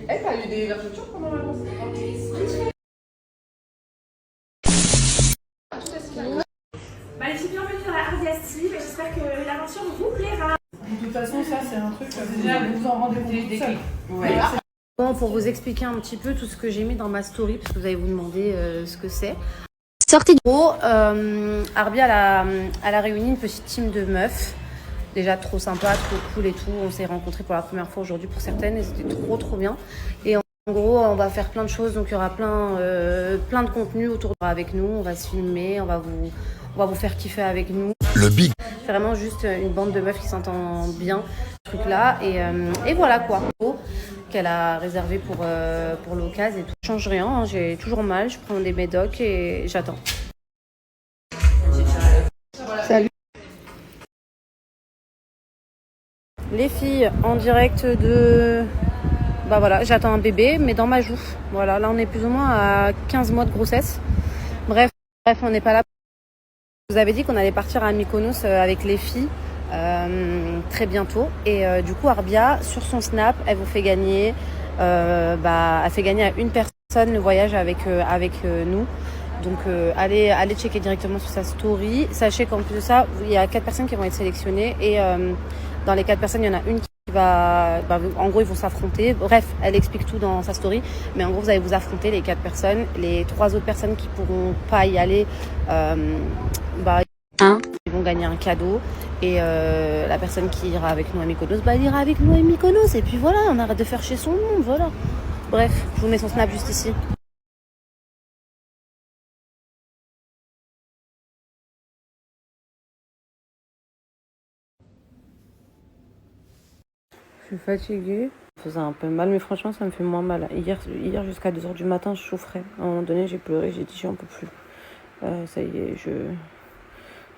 Eh, t'as eu des vergetures pendant la grossesse? Bah, les filles, bienvenue dans la Hardy Style. J'espère que l'aventure vous plaira. De toute façon, ça, c'est un truc, déjà, vous vous en rendez compte tout seul. Ouais. Bon, pour vous expliquer un petit peu tout ce que j'ai mis dans ma story, parce que vous allez vous demander ce que c'est. Sortez du gros, Arbi, elle a réuni une petite team de meufs. Déjà trop sympa, trop cool et tout. On s'est rencontrés pour la première fois aujourd'hui pour certaines et c'était trop bien. Et en gros, on va faire plein de choses. Donc il y aura plein de contenu autour de avec nous. On va se filmer, on va vous faire kiffer avec nous. Le big. C'est vraiment juste une bande de meufs qui s'entendent bien, ce truc-là. Et voilà quoi. Qu'elle a réservé pour l'occasion et tout. Je change rien, hein. J'ai toujours mal. Je prends des médocs et j'attends. Salut. Les filles, en direct de... Bah voilà, j'attends un bébé, mais dans ma joue. Voilà, là on est plus ou moins à 15 mois de grossesse. Bref, on n'est pas là. Je vous avais dit qu'on allait partir à Mykonos avec les filles très bientôt. Et du coup, Arbia, sur son Snap, elle vous fait gagner... elle fait gagner à une personne le voyage avec nous. Donc allez checker directement sur sa story. Sachez qu'en plus de ça, il y a 4 personnes qui vont être sélectionnées et dans les 4 personnes, il y en a une qui va... en gros, ils vont s'affronter. Bref, elle explique tout dans sa story. Mais en gros, vous allez vous affronter, les 4 personnes. Les 3 autres personnes qui pourront pas y aller, ils vont gagner un cadeau. Et la personne qui ira avec nous à Mykonos, elle ira avec nous à Mykonos. Et puis voilà, on arrête de faire chez son monde, voilà. Bref, je vous mets son Snap juste ici. Je suis fatiguée. Ça faisait un peu mal, mais franchement, ça me fait moins mal. Hier jusqu'à 2h du matin, je souffrais. À un moment donné, j'ai pleuré, j'ai dit, j'en peux plus. Ça y est,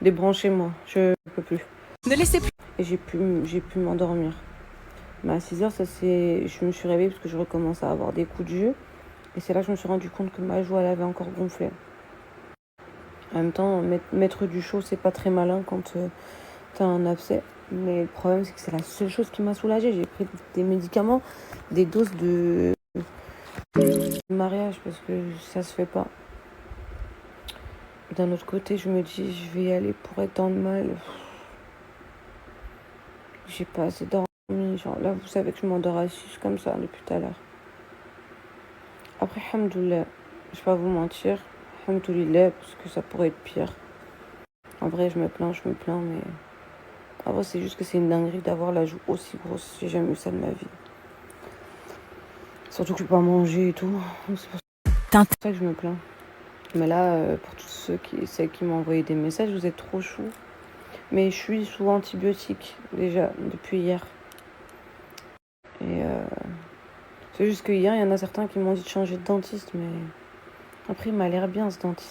débranchez-moi, je peux plus. Ne laissez plus. Et j'ai pu m'endormir. Mais à 6h, je me suis réveillée parce que je recommence à avoir des coups de jeu. Et c'est là que je me suis rendu compte que ma joue, elle avait encore gonflé. En même temps, mettre du chaud, c'est pas très malin quand t'as un abcès. Mais le problème, c'est que c'est la seule chose qui m'a soulagée. J'ai pris des médicaments, des doses de mariage parce que ça se fait pas. D'un autre côté, je me dis, je vais y aller pour être dans le mal. J'ai pas assez dormi. Genre là, vous savez que je m'endors assise comme ça depuis tout à l'heure. Après, alhamdoulilah, je vais pas vous mentir. Alhamdoulilah, parce que ça pourrait être pire. En vrai, je me plains, mais... Après, c'est juste que c'est une dinguerie d'avoir la joue aussi grosse. J'ai jamais eu ça de ma vie. Surtout que je peux pas manger et tout. C'est pour ça que je me plains. Mais là, pour tous celles qui m'ont envoyé des messages, vous êtes trop chou. Mais je suis sous antibiotiques, déjà, depuis hier. Et c'est juste que hier, il y en a certains qui m'ont dit de changer de dentiste, mais... Après, il m'a l'air bien, ce dentiste.